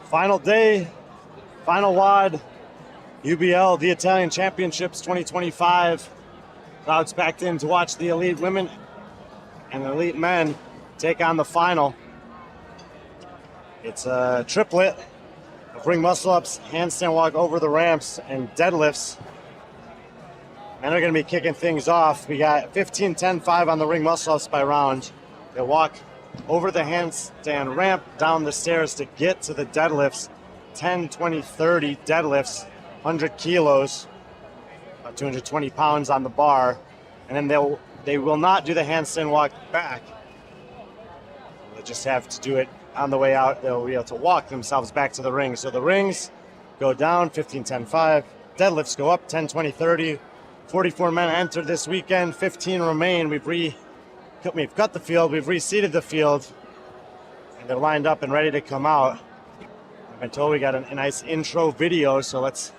Final day, final WOD, UBL, the Italian Championships 2025. Crowds packed in to watch the elite women and the elite men take on the final. It's a triplet of ring muscle-ups, handstand walk over the ramps, and deadlifts. Men are going to be kicking things off. We got 15, 10, 5 on the ring muscle-ups by round. They walk over the handstand ramp, down the stairs to get to the deadlifts. 10, 20, 30 deadlifts, 100 kilos, 220 pounds on the bar. And then they will not do the handstand walk back. They'll just have to do it on the way out. They'll be able to walk themselves back to the ring. So the rings go down, 15, 10, 5. Deadlifts go up, 10, 20, 30. 44 men entered this weekend, 15 remain. We've cut the field, we've reseeded the field, and they're lined up and ready to come out. I've been told we got a nice intro video, so let's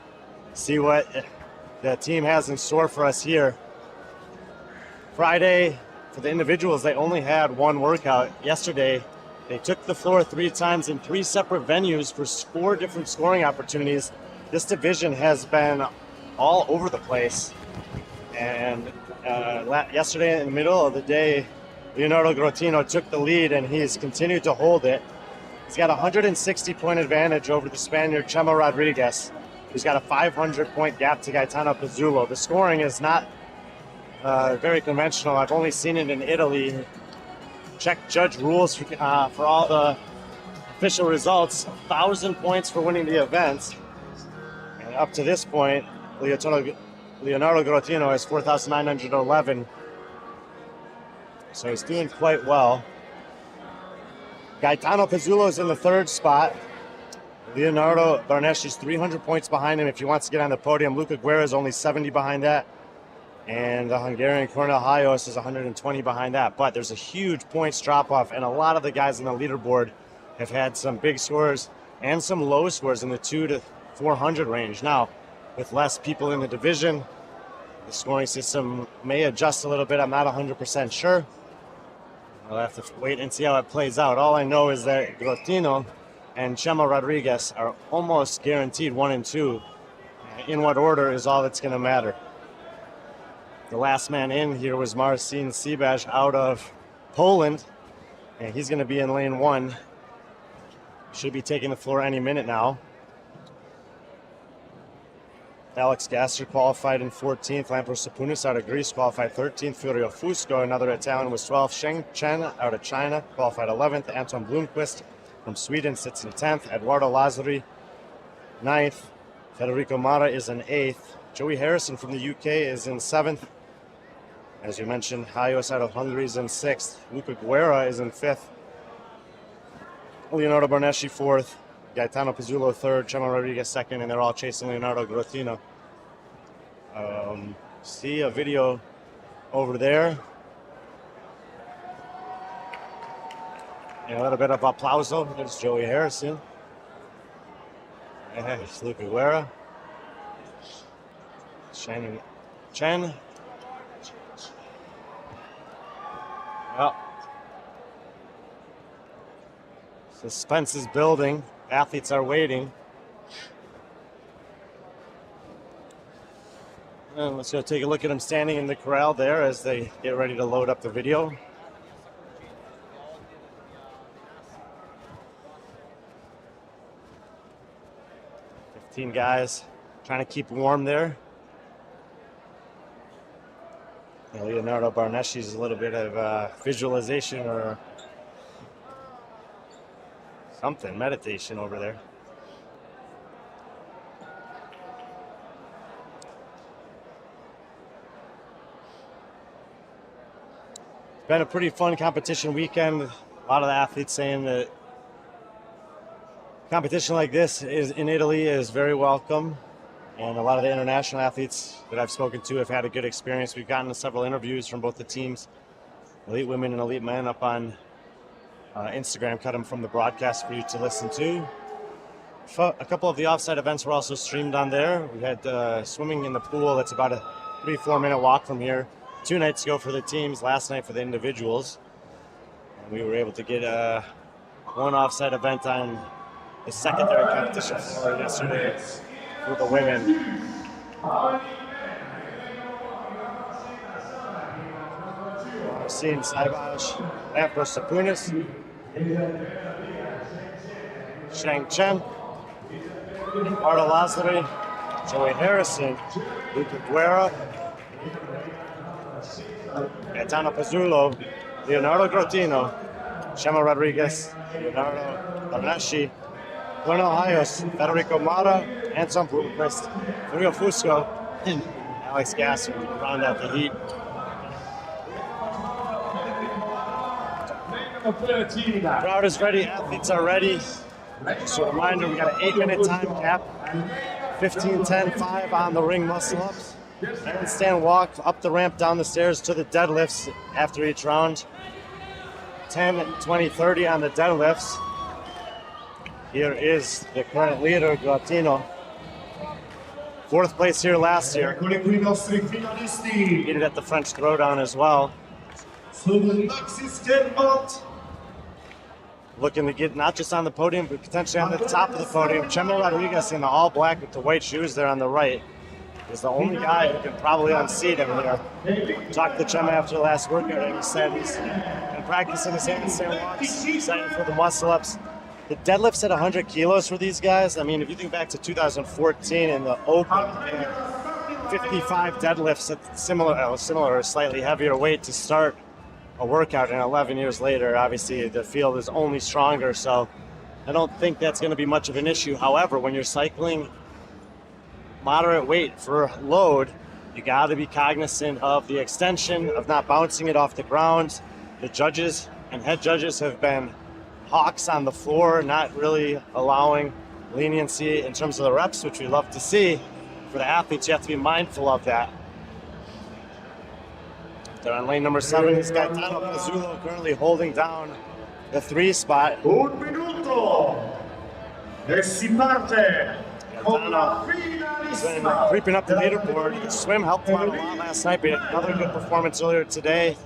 see what the team has in store for us here. Friday, for the individuals, they only had one workout. Yesterday, they took the floor 3 times in 3 separate venues for 4 different scoring opportunities. This division has been all over the place. And yesterday in the middle of the day, Leonardo Grottino took the lead and he's continued to hold it. He's got a 160-point advantage over the Spaniard Chema Rodriguez, who's got a 500-point gap to Gaetano Pizzulo. The scoring is not very conventional. I've only seen it in Italy. Check judge rules for all the official results. 1,000 points for winning the event. And up to this point, Leonardo Grottino has 4,911. So he's doing quite well. Gaetano Pizzulo is in the 3rd spot. Leonardo Barnesci's 300 points behind him if he wants to get on the podium. Luca Guerra is only 70 behind that. And the Hungarian Cornel Hayos is 120 behind that. But there's a huge points drop-off, and a lot of the guys on the leaderboard have had some big scores and some low scores in the 200 to 400 range. Now, with less people in the division, the scoring system may adjust a little bit. I'm not 100% sure. I'll have to wait and see how it plays out. All I know is that Grottino and Chema Rodriguez are almost guaranteed 1 and 2. In what order is all that's going to matter. The last man in here was Marcin Sibaj out of Poland, and he's going to be in lane 1. Should be taking the floor any minute now. Alex Gasser qualified in 14th. Lampros Sapunis out of Greece qualified 13th. Furio Fusco, another Italian, was 12th. Sheng Chen out of China qualified 11th. Anton Blomqvist from Sweden sits in 10th. Eduardo Lazzari, 9th. Federico Mara is in 8th. Joey Harrison from the UK is in 7th. As you mentioned, Hayos out of Hungary is in 6th. Luca Guerra is in 5th. Leonardo Barnesci 4th. Gaetano Pizzulo 3rd, Chema Rodriguez 2nd, and they're all chasing Leonardo Grottino. See a video over there. And a little bit of applauso. There's Joey Harrison. And there's Luca Guerra. Chen. Well, suspense is building. Athletes are waiting. And let's go take a look at them standing in the corral there as they get ready to load up the video. $15 guys trying to keep warm there. And Leonardo Barnesci's a little bit of visualization or something, meditation over there. It's been a pretty fun competition weekend. A lot of the athletes saying that competition like this in Italy is very welcome. And a lot of the international athletes that I've spoken to have had a good experience. We've gotten several interviews from both the teams, elite women and elite men, up on Instagram. Cut them from the broadcast for you to listen to. A couple of the offsite events were also streamed on there. We had swimming in the pool. That's about a 3-4 minute walk from here. 2 nights ago for the teams, last night for the individuals. And we were able to get one offsite event on the secondary competition for yesterday for the women. Seeing Saibaj, Naples Sapunis, Shang Chen, Arda Lazari, Joey Harrison, Luca Guerra, Gaetano Pizzulo, Leonardo Grotino, Chema Rodriguez, Leonardo Barnashi, Cornel Hayos, Federico Mata, Anton Blomqvist, Mario Fusco, and Alex Gasser to round out the heat. Crowd is ready, athletes are ready. Just a reminder, we got an 8-minute time cap, 15, 10, 5 on the ring muscle ups. Handstand walk up the ramp down the stairs to the deadlifts after each round. 10, 20, 30 on the deadlifts. Here is the current leader, Grotino. 4th place here last year. He did at the French Throwdown as well. Looking to get not just on the podium, but potentially on the top of the podium. Chema Rodriguez in the all black with the white shoes there on the right is the only guy who can probably unseat him here. Talked to Chema after the last workout and he said he's been practicing his handstand walks, excited for the muscle ups. The deadlifts at 100 kilos for these guys, I mean, if you think back to 2014 in the open, 55 deadlifts at similar or slightly heavier weight to start a workout, and 11 years later, obviously the field is only stronger, so I don't think that's going to be much of an issue. However, when you're cycling moderate weight for load, you got to be cognizant of the extension, of not bouncing it off the ground. The judges and head judges have been hawks on the floor, not really allowing leniency in terms of the reps, which we love to see. For the athletes, you have to be mindful of that. They're on lane number 7. This guy, Gaetano Pizzulo, currently holding down the 3 spot. Un minuto e si parte con la He's been creeping up the leaderboard. The swim helped him out a lot last night, but he had another good performance earlier today,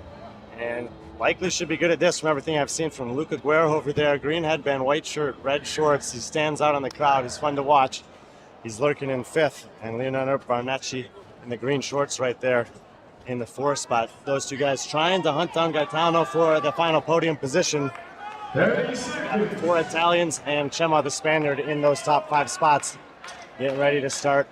and likely should be good at this from everything I've seen from Luca Guerra over there. Green headband, white shirt, red shorts. He stands out on the crowd. He's fun to watch. He's lurking in 5th, and Leonardo Barnacci in the green shorts right there in the 4th spot. Those two guys trying to hunt down Gaetano for the final podium position. 4 Italians and Chema, the Spaniard, in those top 5 spots. Getting ready to start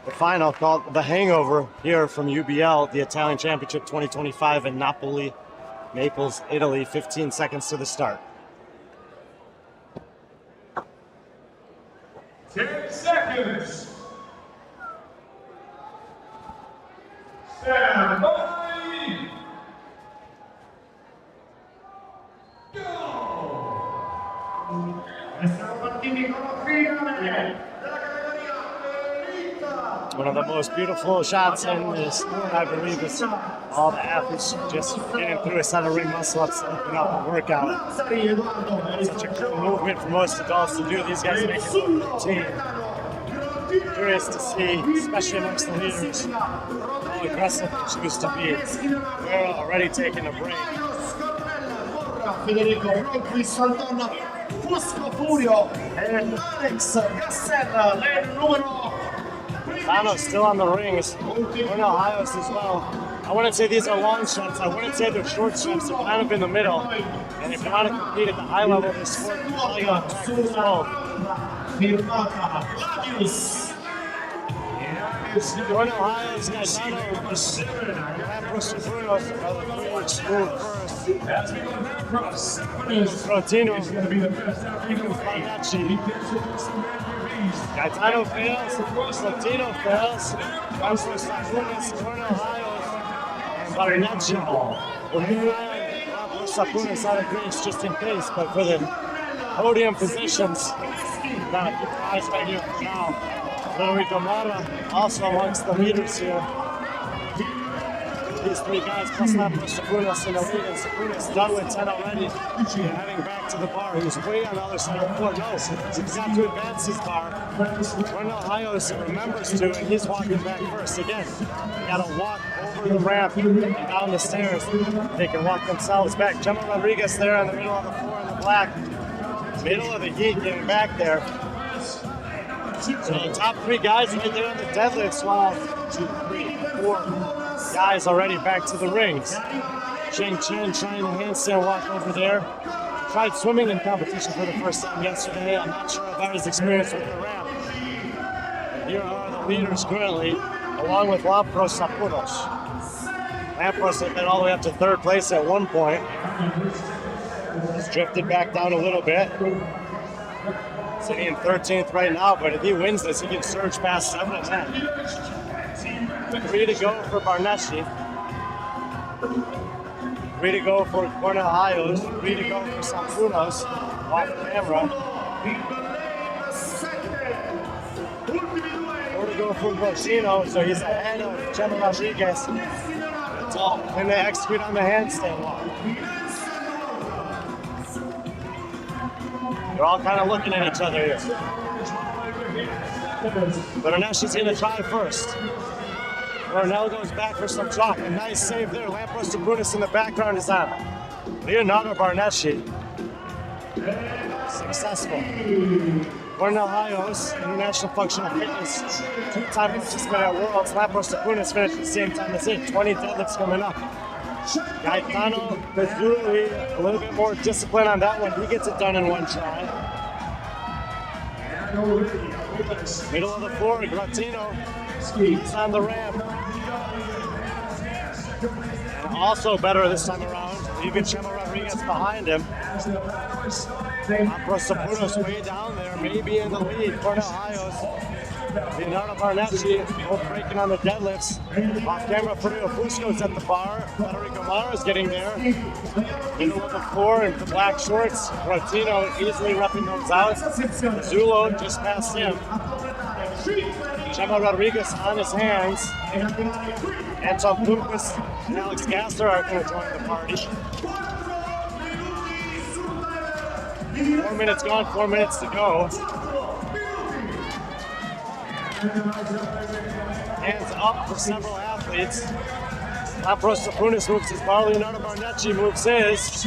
the final called the Hangover here from UBL, the Italian Championship 2025 in Naples, Italy. 15 seconds to the start. 10 seconds. Stand by. Go. One of the most beautiful shots in this sport, I believe, is all the athletes just getting through a set of ring muscle ups, open up a workout. Such a cool movement for most adults to do. These guys make it look routine. Curious to see, especially amongst the leaders, how aggressive they choose to be. We're already taking a break. Federico Blomqvist, Fusco Furio, and Alex Gasser, lane numero. Gaetano's still on the rings. Cornel Hayos as well. I wouldn't say these are long strips. I wouldn't say they're short strips. They're kind of in the middle. And if you want to compete at the high level of the sport, you're probably going to practice both. Cornel Hayos, Gaetano, Naples Brunos are the 3 which move first. Grotino, Barnacci. Gaetano fails, Latino fails, Francis Sapunis, Cornel Hayos, and Barnacci. Sapunis out of Greece just in case, but for the podium positions, gotta keep your eyes right here for now. Federico Mata also amongst the leaders here. These 3 guys plus Naples Sapunis in the lead, and Sapunis done with 10 already. And heading back to the bar. He was way on the other side of the floor. No, he's got to advance his bar. Cornel Hayos remembers to, and he's walking back first. Again, you gotta walk over the ramp and down the stairs. They can walk themselves back. Chema Rodriguez there in the middle of the floor in the black. Middle of the heat getting back there. So the top 3 guys right there on the deadlifts, while 2, 3, 4 guys already back to the rings. Cheng Chen trying the handstand walk over there. Tried swimming in competition for the first time yesterday. I'm not sure about his experience with the ramp. Here are the leaders currently, along with Lampros Sapuros. Lampros had been all the way up to 3rd place at one point. He's drifted back down a little bit. Sitting in 13th right now, but if he wins this, he can surge past 7 and 10. 3 to go for Barneschi. 3 to go for Cornell Hayos. 3 to go for Sampunos off camera. 4 to go for Boschino, so he's ahead of Chema Rodriguez. Can they execute on the handstand walk? They're all kind of looking at each other here. But Barneschi's going to try first. Cornell goes back for some chalk. A nice save there. Lampros Sapunos in the background is on. Leonardo Barneschi. Successful. Cornell Hayos, International Functional Fitness, 2-time participant at Worlds. Lampros Sapunos finished at the same time as it. 20 deadlifts coming up. Gaetano Pezzulli, a little bit more discipline on that one. He gets it done in one try. Middle of the floor, Gratino. He's on the ramp. And also better this time around, even Chema Rodriguez behind him. Lampros Sapunos way down there, maybe in the lead. Cornell Hayos, Leonardo Barneschi, both breaking on the deadlifts. Off camera, Fernando Fusco's at the bar. Federico Mara's getting there. Middle of the floor in the black shorts. Gratino easily repping those out. Zulo just past him. Chema Rodriguez on his hands. Anton Blomqvist and Alex Gasser are going to join the party. 4 minutes gone, 4 minutes to go. Hands up for several athletes. Lampros Sapunos moves his bar. Leonardo Barneschi moves his.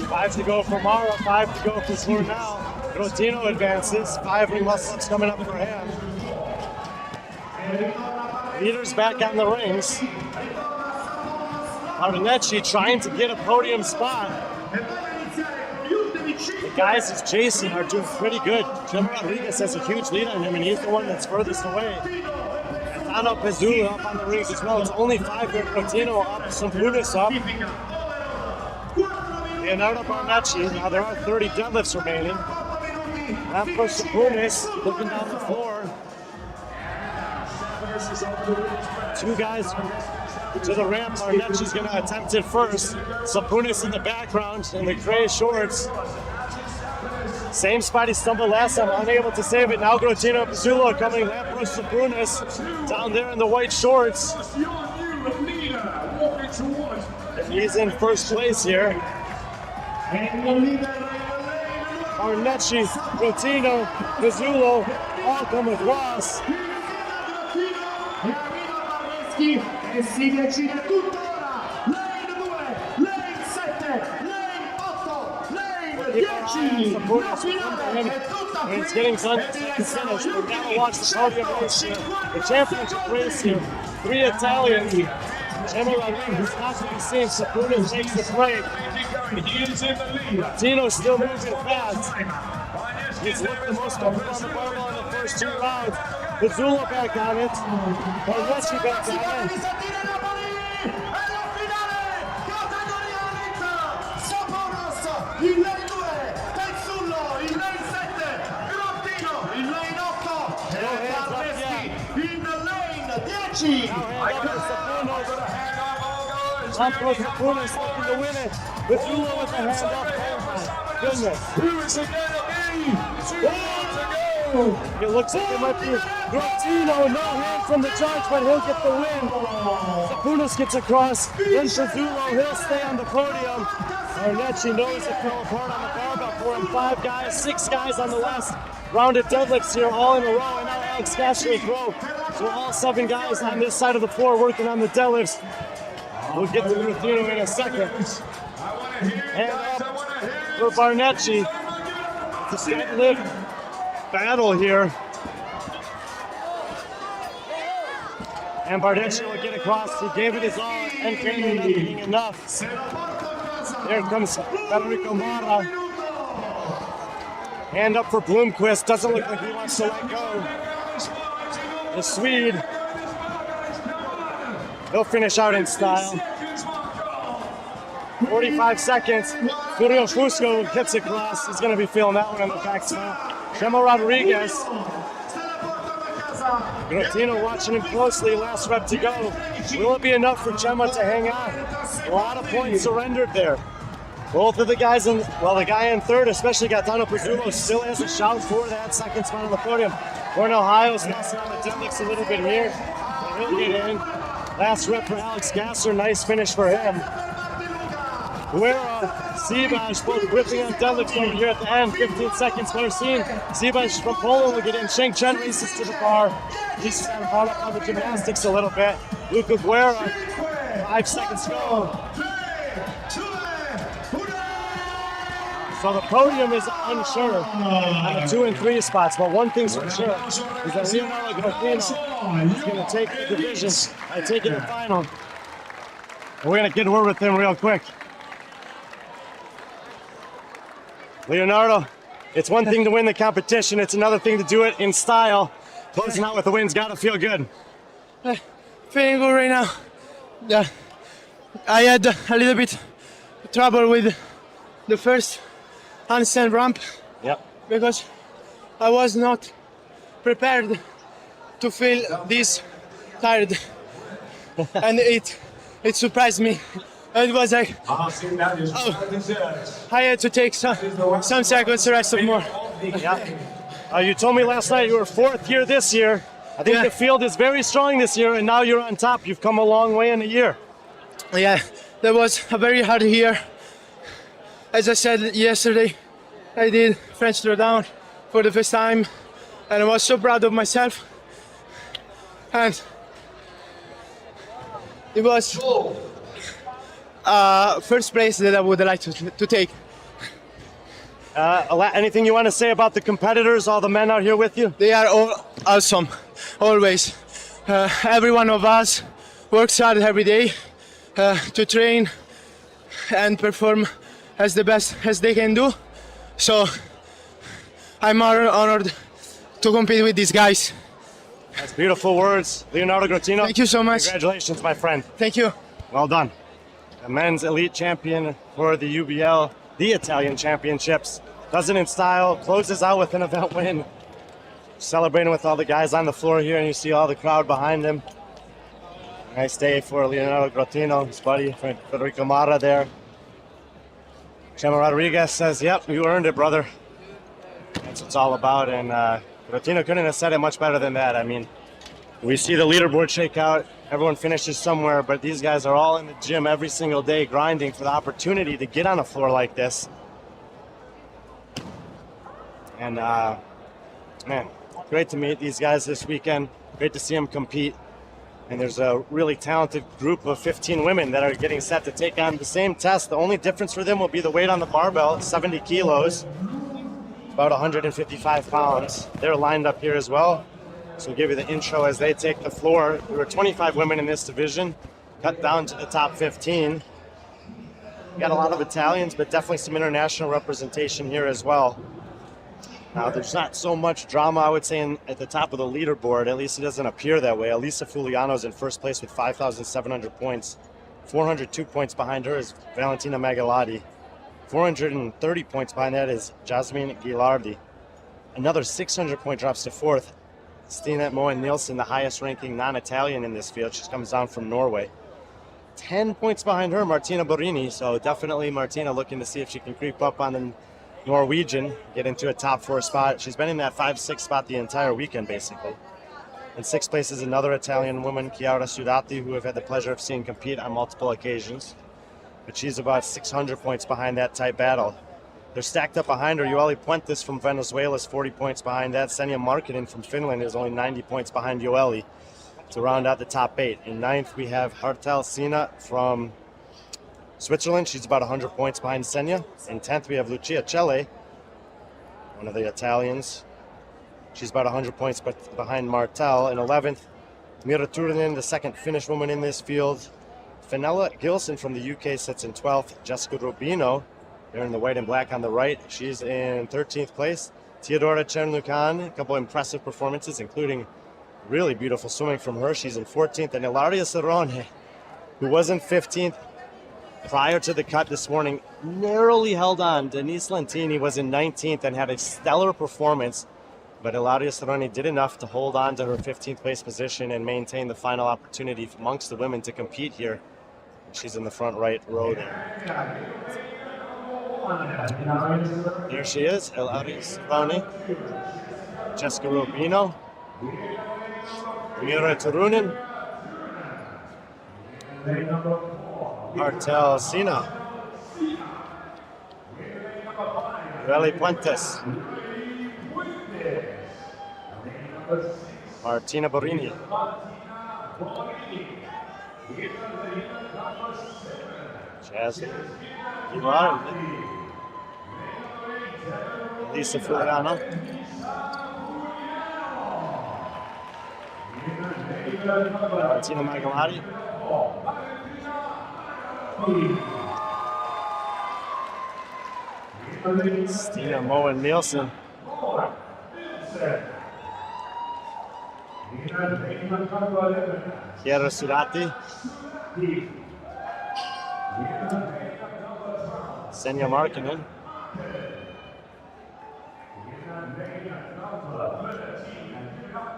5 to go for Mara, 5 to go for Cornell. Rotino advances. 5 ring muscle-ups coming up for him. Leaders back on the rings. Barneschi trying to get a podium spot. The guys he's chasing are doing pretty good. Chema Rodriguez has a huge lead on him, and he's the one that's furthest away. Gaetano Pezzulli up on the rings as well. It's only 5 with Rotino up, Sapunos up. Leonardo Barneschi, now there are 30 deadlifts remaining. Lampros Sapunos looking down the floor. 2 guys to the ramp. Barneschi's going to attempt it first. Sapunos in the background in the gray shorts. Same spot he stumbled last time, unable to save it. Now Gratino Pezzulli coming. Lampros Sapunos down there in the white shorts. And he's in first place here. Barneschi, Gratino, Pezzulli, all come with Ross. E si decide tuttora. Lane 2, lane 7, lane 8, lane 10. And it's getting done to finish. We're going to watch the podium race here, the championship race here. 3 Italians. Chema Rodriguez not to be seen. Sapunos takes the break. Tino's still moving fast. He's looked the most over on the barbell in the first 2 rounds. Pezzulli back on it. Barneschi back on it. Il lane 2, Pezzulli, il lane 7, Gratino, il lane 8, e Barneschi in lane 10. Lampros Sapunos looking to win it. Pezzulli with the hand up. Oh my goodness. Who is it going to be? 2 more to go. It looks like it might be Gratino. No hand from the judge, but he'll get the win. Sapunos gets across. Then Pezzulli, he'll stay on the podium. Barneschi knows it fell apart on the barbell for him. 5 guys, 6 guys on the last round of deadlifts here, all in a row. And now Alex Gasser is row. So all 7 guys on this side of the floor working on the deadlifts. We'll get to Gratino in a second. Hand up. for Barnecci. It's a deadlift battle here. And Barnecci will get across. He gave it his all and ended up being enough. There comes Federico Mara. Hand up for Bloomquist. Doesn't look like he wants to let go. The Swede. He'll finish out in style. 45 seconds. Furio Fusco gets across. He's going to be feeling that one on the back spot. Chemo Rodriguez. Grotino watching him closely. Last rep to go. Will it be enough for Chemo to hang on? A lot of points surrendered there. Both of the guys in, well, the guy in third, especially Gaetano Pizzullo, still has a shout for that second spot on the podium. Cornel Hiles messing on the deadlifts a little bit here. And he'll get in. Last rep for Alex Gasser. Nice finish for him. Guerra, Sibas both whipping on deadlifts over here at the end. 15 seconds per scene. Sibas from Poland will get in. Sheng Chen races to the bar. He's trying to hold up on the gymnastics a little bit. Luca Guerra, 5 seconds to go. So the podium is unsure on the 2 and 3 spots, but one thing's for sure is that Leonardo Grotino is going to take the division and take it to the final. And we're going to get a word with him real quick. Leonardo, it's one thing to win the competition, it's another thing to do it in style. Closing out with the win's got to feel good. Feeling good right now. Yeah, I had a little bit trouble with the first handstand ramp. Yep. Because I was not prepared to feel this tired, and it surprised me. It was like, I had to take some seconds to rest up more. Yeah. You told me last night you were 4th here this year. I think the field is very strong this year, and now you're on top. You've come a long way in a year. Yeah, that was a very hard year. As I said yesterday, I did French throwdown for the first time, and I was so proud of myself. And it was first place that I would like to take. Anything you want to say about the competitors, all the men out here with you? They are all awesome, always. Every one of us works hard every day to train and perform as the best as they can do. So I'm honored to compete with these guys. That's beautiful words. Leonardo Grotino. Thank you so much. Congratulations, my friend. Thank you. Well done. The men's elite champion for the UBL, the Italian championships. Does it in style, closes out with an event win. Celebrating with all the guys on the floor here, and you see all the crowd behind him. Nice day for Leonardo Grotino, his buddy Federico Mara there. Chema Rodriguez says, yep, you earned it, brother. That's what it's all about, and Grotino couldn't have said it much better than that. I mean, we see the leaderboard shake out. Everyone finishes somewhere, but these guys are all in the gym every single day grinding for the opportunity to get on a floor like this. And, man, great to meet these guys this weekend. Great to see them compete. And there's a really talented group of 15 women that are getting set to take on the same test. The only difference for them will be the weight on the barbell, 70 kilos, about 155 pounds. They're lined up here as well. So we'll give you the intro as they take the floor. There were 25 women in this division, cut down to the top 15. Got a lot of Italians, but definitely some international representation here as well. Now, there's not so much drama, I would say, at the top of the leaderboard. At least it doesn't appear that way. Elisa Fuliano's in first place with 5,700 points. 402 points behind her is Valentina Magalotti. 430 points behind that is Jasmine Gilardi. Another 600-point drops to 4th. Stina Moen Nielsen, the highest-ranking non-Italian in this field. She comes down from Norway. 10 points behind her, Martina Borini. So definitely Martina looking to see if she can creep up on the Norwegian, get into a top 4 spot. She's been in that 5-6 spot the entire weekend, basically. In 6th place is another Italian woman, Chiara Sudati, who I've had the pleasure of seeing compete on multiple occasions. But she's about 600 points behind that tight battle. They're stacked up behind her. Yoeli Puentes from Venezuela is 40 points behind that. Senja Markkinen from Finland is only 90 points behind Yoeli to round out the top 8. In 9th, we have Hartel Sina from Switzerland, she's about 100 points behind Senya. In 10th, we have Lucia Celle, one of the Italians. She's about 100 points behind Martel. In 11th, Mira Turunen, the second Finnish woman in this field. Fenella Gilson from the UK sits in 12th. Jessica Rubino, there in the white and black on the right, she's in 13th place. Teodora Chernukan, a couple impressive performances, including really beautiful swimming from her. She's in 14th. And Ilaria Cerrone, who was in 15th prior to the cut this morning, narrowly held on. Denise Lentini was in 19th and had a stellar performance. But Ilaria Cerrone did enough to hold on to her 15th place position and maintain the final opportunity amongst the women to compete here. She's in the front right row there. There she is, Ilaria Cerrone, Jessica Rubino, Mira Turunen, Martel Sina, Relly Puentes, Martina Borini, Jazz Ivan, Lisa Fuliano, Martina Magalati, Stina Moen Nielsen, Chiara Surati, Senya Markkinen,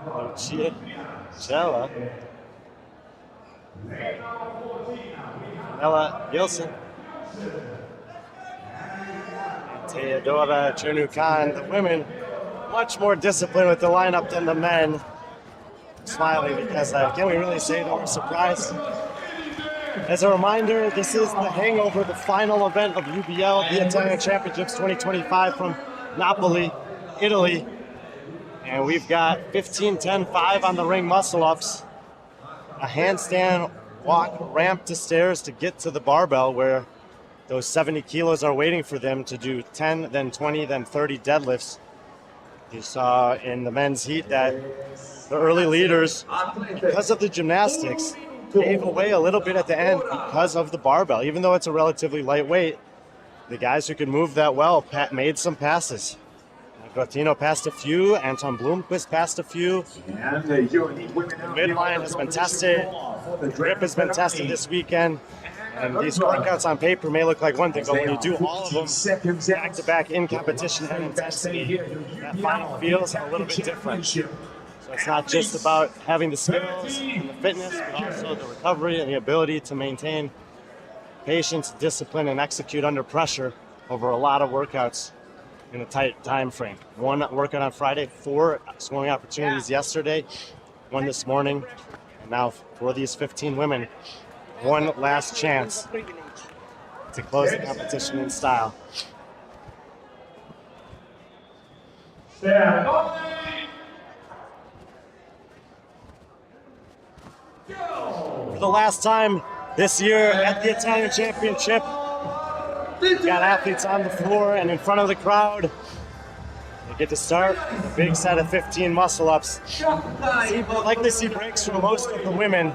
Lucia Cella, Ella Gilson, Teodora Chernukan. The women much more disciplined with the lineup than the men. I'm smiling because can we really say that we're surprised? As a reminder, this is the Hangover, the final event of UBL, the Italian Championships 2025 from Naples, Italy. And we've got 15, 10, 5 on the ring muscle ups, a handstand walk ramp to stairs to get to the barbell where those 70 kilos are waiting for them to do 10, then 20, then 30 deadlifts. You saw in the men's heat that the early leaders, because of the gymnastics, gave away a little bit at the end because of the barbell. Even though it's a relatively lightweight, the guys who could move that well made some passes. Grottino passed a few, Anton Blomqvist passed a few. The midline has been tested, the grip has been tested this weekend. And these workouts on paper may look like one thing, but when you do all of them back-to-back in competition and intensity, that final feels a little bit different. So it's not just about having the skills and the fitness, but also the recovery and the ability to maintain patience, discipline, and execute under pressure over a lot of workouts in a tight time frame. One workout on Friday, 4 swimming opportunities yesterday, 1 this morning, and now for these 15 women, one last chance to close the competition in style. For the last time this year at the Italian Championship, we've got athletes on the floor and in front of the crowd. They get to start a big set of 15 muscle ups. Likely see breaks from most of the women.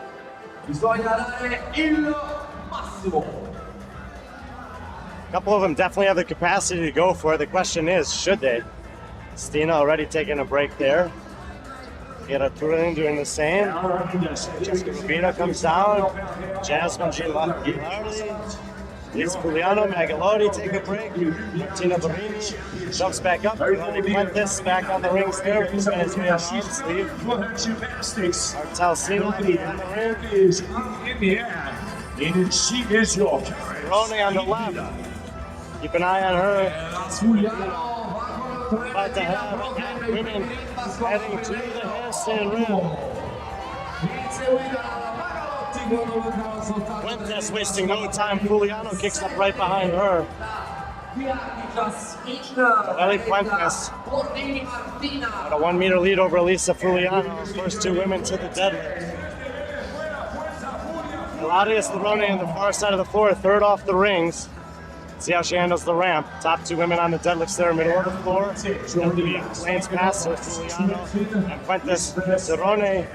A couple of them definitely have the capacity to go for it. The question is, should they? Stina already taking a break there. Chiara Turunen doing the same. Jessica Rubino comes down. Jasmine Gilardi, Lisa Fuliano, Magaloti take a break. Martina Borini jumps back up. Relly Puentes back on the rings there. Venezuela arm sleeve. Martel Sina on the ring. Cerrone on the left. Keep an eye on her. About to have women heading to the handstand rim. Puentes wasting no time. Fuliano kicks up right behind her. Relly Puentes got a 1 meter lead over Elisa Fuliano. First 2 women to the deadlift. Claudia Sperone on the far side of the floor, third off the rings. See how she handles the ramp. Top two women on the deadlifts there, middle of the floor. Lanes past her, Giuliano and Fuentes. Sperone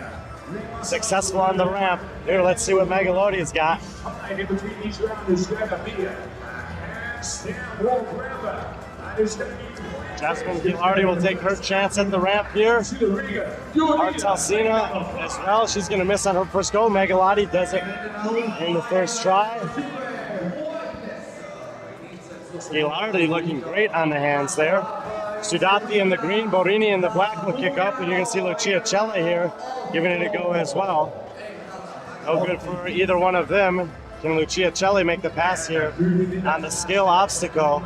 successful on the ramp. Here, let's see what Megalodi's got. In between each round is grab a beer. Handstand wall grabber. And it's going to be Jasmine Gilardi will take her chance at the ramp here. Artalsina as well. She's going to miss on her first go. Megalotti does it in the first try. Gilardi looking great on the hands there. Sudati in the green, Borini in the black will kick up, and you're going to see Lucia Cella here giving it a go as well. No good for either one of them. Can Lucia Celli make the pass here on the skill obstacle?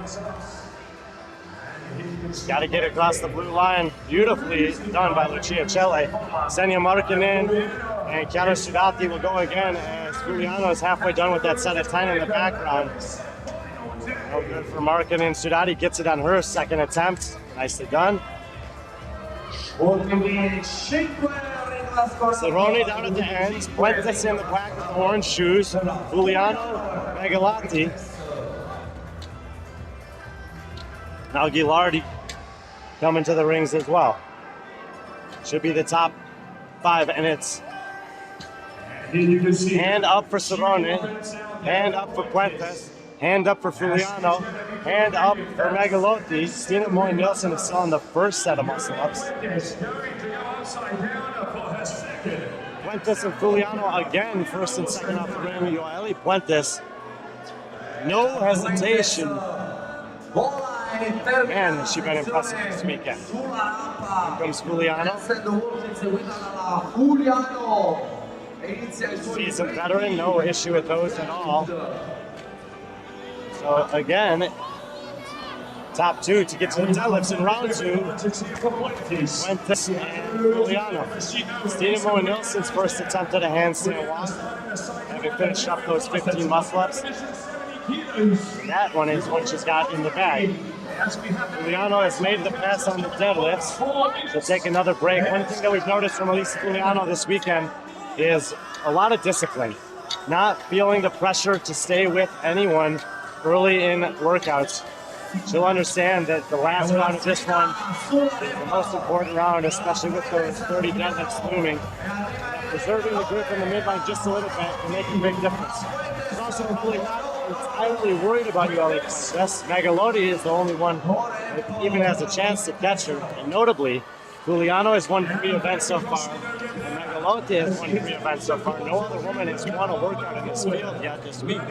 Got to get across the blue line. Beautifully done by Lucia Celli. Xenia Markkinen and Chiara Sudati will go again as Giuliano is halfway done with that set of 10 in the background. No good for Markkinen. Sudati gets it on her second attempt. Nicely done. Cerrone down at the ends. Fuentes in the black with the orange shoes. Giuliano, Megalotti. Now Gilardi coming to the rings as well. Should be the top five, and it's hand up for Cerrone, hand up for Fuentes, hand up for Giuliano, hand up for Megalotti. Stina Moy-Nielsen is still on the first set of muscle ups. Fuentes and Giuliano again, first and second off the rim. Yoeli Fuentes, no hesitation. Man, has she been impressive this weekend. Here comes Giuliano. Seasoned veteran, no issue with those at all. So again, top two to get to the deadlifts in round two. Fuentes and Giuliano. Stina Moy-Nielsen's first attempt at a handstand walk, having finished up those 15 muscle ups. That one is what she's got in the bag. Giuliano has made the pass on the deadlifts. She'll take another break. One thing that we've noticed from Elisa Giuliano this weekend is a lot of discipline. Not feeling the pressure to stay with anyone early in workouts. She'll understand that the last round of this one is the most important round, especially with those 30 deadlifts looming. Preserving the grip in the midline just a little bit can make a big difference. She's also probably not entirely worried about you, Alex. Yes, Megalodi is the only one that even has a chance to catch her. And notably, Giuliano has won 3 events so far, and Megalotti has won 3 events so far. No other woman has won a workout in this field yet this week.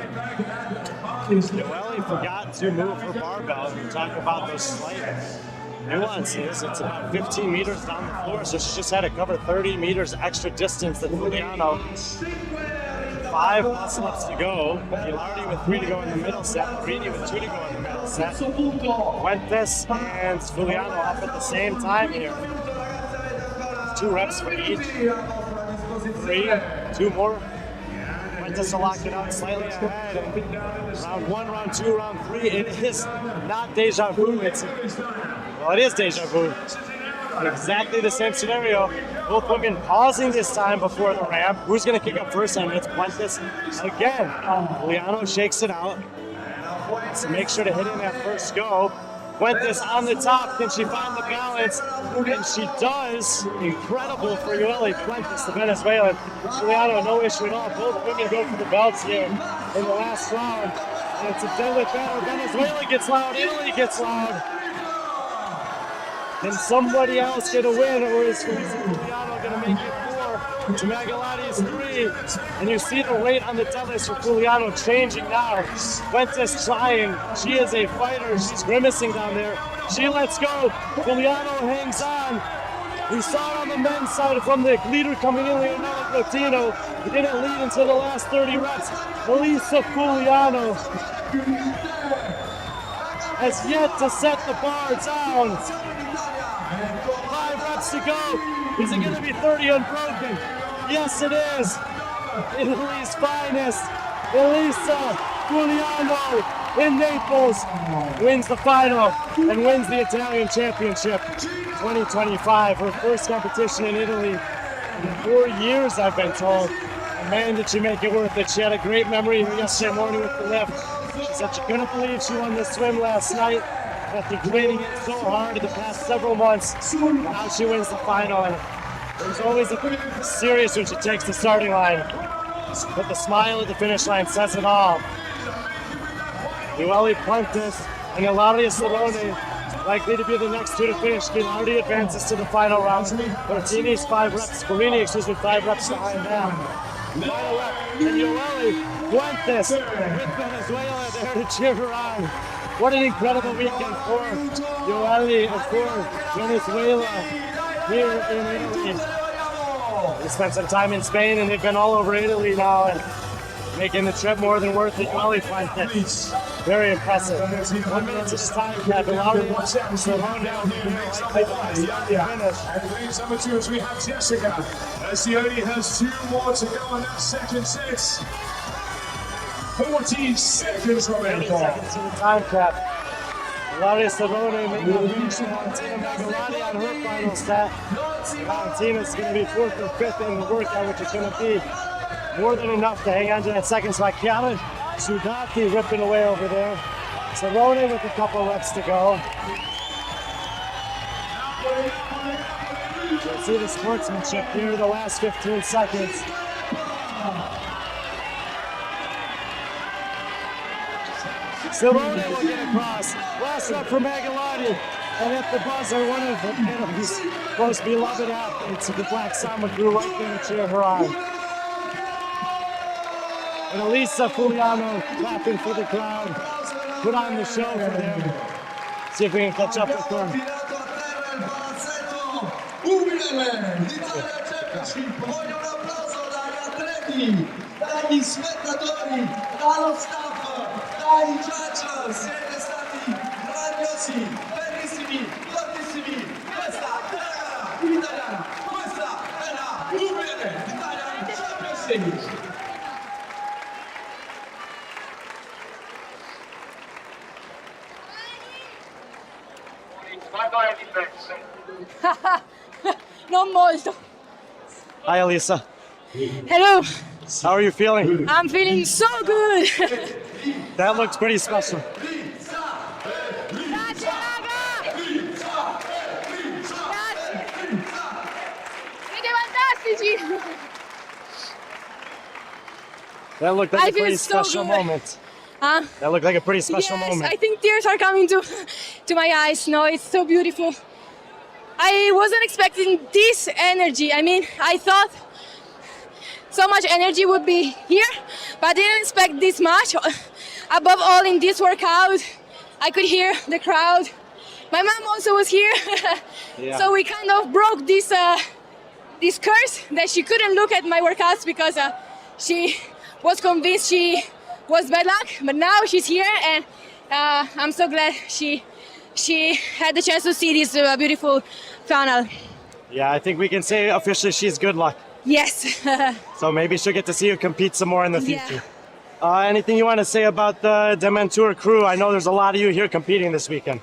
Noelle forgot to move her barbell. We talk about those slight nuances. It's about 15 meters down the floor, so she just had to cover 30 meters extra distance than Giuliano. 5 muscle-ups to go. Gilardi with 3 to go in the middle set. Marini with 2 to go in the middle set. Fuentes and Giuliano up at the same time here. 2 reps for each. 3, 2 more. Fuentes to lock it out slightly ahead. Round 1, round 2, round 3. It is not deja vu. It is deja vu. Exactly the same scenario. Both women pausing this time before the ramp. Who's going to kick up first? And it's Fuentes again. Giuliano shakes it out. So make sure to hit in that first go. Fuentes on the top. Can she find the balance? And she does. Incredible for Yoeli Fuentes, the Venezuelan. Giuliano, no issue at all. Both women go for the belts here in the last round. And it's a deadlift battle. Venezuela gets loud. Italy gets loud. Can somebody else get a win, or is Giuliano going to make it 4 to Megalotti's 3? And you see the weight on the deadlifts for Giuliano changing now. Fuentes trying. She is a fighter. She's grimacing down there. She lets go. Giuliano hangs on. We saw it on the men's side from the leader coming in, Leonardo Grottino. He didn't lead until the last 30 reps. Elisa Giuliano has yet to set the bar down. 5 reps to go. Is it going to be 30 unbroken? Yes, it is. Italy's finest, Elisa Giuliano in Naples, wins the final and wins the Italian Championship 2025. Her first competition in Italy in 4 years, I've been told. man, did she make it worth it. She had a great memory here yesterday morning with the lift. She said she couldn't believe she won the swim last night after training it so hard in the past several months. Now she wins the final, and there's always a serious when she takes the starting line. But the smile at the finish line says it all. UBL Puentes and Ilaria Cerrone likely to be the next two to finish. Gilardi advances to the final round. Martini's 5 reps, Guarini, 5 reps behind them. Final rep, and UBL Puentes with Venezuela there to cheer her on. What an incredible weekend for UBL and for Venezuela here in Italy. They spent some time in Spain and they've been all over Italy now and making the trip more than worth it. UBL Puentes. Very impressive. 1 minute to time cap. And ladies number 2 as we have Jessica, as she only has 2 more to go on that second set. 40 seconds remaining. 30 seconds to the time cap. Ilaria Cerrone making a finish on Valentina Magalani on her final set. Valentina's going to be 4th or 5th in the workout, which is going to be more than enough to hang on to that second spot. Chiara Sudati ripping away over there. Cerrone with a couple reps to go. Let's see the sportsmanship here in the last 15 seconds. Cerrone will get across. Last rep for Magalani. And at the buzzer, one of Italy's most beloved athletes of the Black Samba crew right there to cheer her on. And Elisa Fuliano clapping for the crowd. Put on the show for them. See if we can catch up with her. UBL, l'Italia Championship, voglio un applauso dagli atleti, dagli spettatori, dallo staff, dai judge, siete stati grandiosi, bellissimi, fortissimi, questa è la gara italiana, questa è la UBL, l'Italia Championship. Non molto. Hi, Elisa. Hello. How are you feeling? I'm feeling so good. That looks pretty special. Grazie, raga. Grazie. Siete fantastici. That looked like I a pretty feel so special good. moment. Huh? That looked like a pretty special Yes, moment. I think tears are coming to my eyes. No, it's so beautiful. I wasn't expecting this energy. I mean, I thought so much energy would be here, but I didn't expect this much. Above all, in this workout, I could hear the crowd. My mom also was here, Yeah. so we kind of broke this curse that she couldn't look at my workouts because she was convinced she was bad luck. But now she's here, and I'm so glad she had the chance to see this beautiful final. Yeah, I think we can say officially she's good luck. Yes. So maybe she'll get to see you compete some more in the Yeah. future. Anything you want to say about the Dementour crew? I know there's a lot of you here competing this weekend.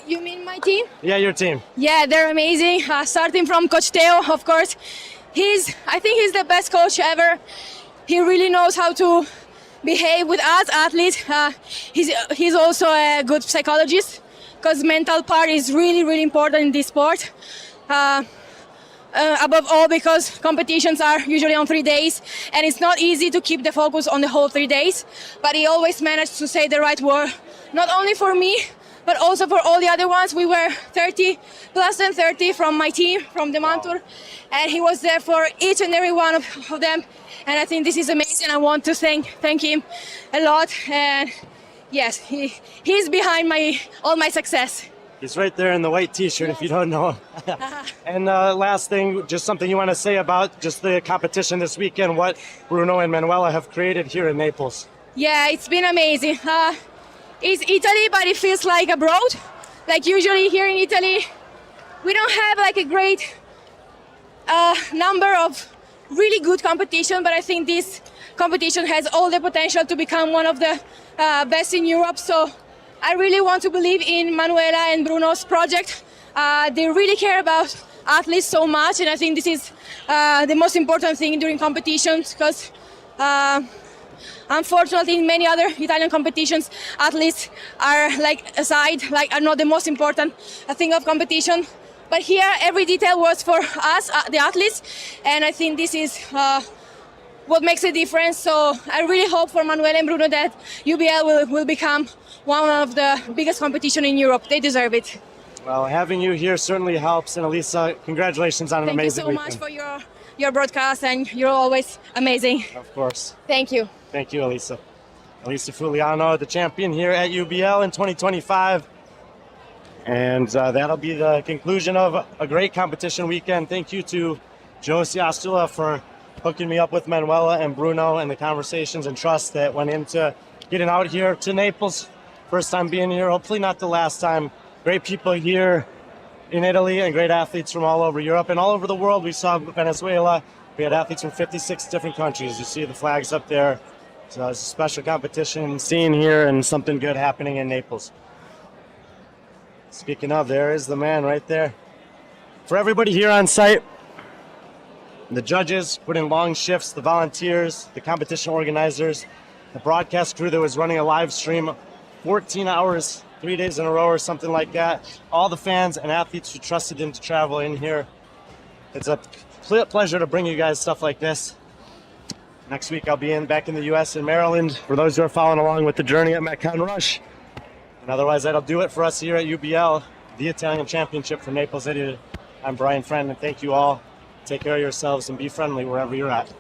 You mean my team? Yeah, your team. Yeah, they're amazing. Starting from Coach Teo, of course. I think he's the best coach ever. He really knows how to behave with us athletes. He's also a good psychologist because mental part is really, really important in this sport. Above all, because competitions are usually on 3 days, and it's not easy to keep the focus on the whole 3 days. But he always managed to say the right word, not only for me, but also for all the other ones. We were 30 plus than 30 from my team, from the Dementour, and he was there for each and every one of them. And I think this is amazing. I want to thank him a lot. And yes, he's behind all my success. He's right there in the white t-shirt if you don't know him. And last thing, just something you want to say about just the competition this weekend, what Bruno and Manuela have created here in Naples. Yeah, it's been amazing. It's Italy, but it feels like abroad. Like usually here in Italy, we don't have like a great number of really good competition, but I think this competition has all the potential to become one of the best in Europe. So I really want to believe in Manuela and Bruno's project. They really care about athletes so much, and I think this is the most important thing during competitions, because unfortunately in many other Italian competitions, athletes are like aside, like are not the most important thing of competition. But here, every detail was for us, the athletes, and I think this is what makes a difference. So I really hope for Manuel and Bruno that UBL will become one of the biggest competition in Europe. They deserve it. Well, having you here certainly helps. And Elisa, congratulations on an amazing weekend. Thank you so much for your broadcast, and you're always amazing. Of course. Thank you. Thank you, Elisa. Elisa Fuliano, the champion here at UBL in 2025. And that'll be the conclusion of a great competition weekend. Thank you to Josie Astula for hooking me up with Manuela and Bruno, and the conversations and trust that went into getting out here to Naples. First time being here, hopefully not the last time. Great people here in Italy and great athletes from all over Europe and all over the world. We saw Venezuela. We had athletes from 56 different countries. You see the flags up there. So it's a special competition scene here and something good happening in Naples. Speaking of, there is the man right there. For everybody here on site, the judges put in long shifts, the volunteers, the competition organizers, the broadcast crew that was running a live stream, 14 hours, 3 days in a row or something like that. All the fans and athletes who trusted him to travel in here. It's a pleasure to bring you guys stuff like this. Next week I'll be back in the US in Maryland for those who are following along with the journey at Metcon Rush. And otherwise, that'll do it for us here at UBL, the Italian Championship for Naples, Italy. I'm Brian Friend, and thank you all. Take care of yourselves and be friendly wherever you're at.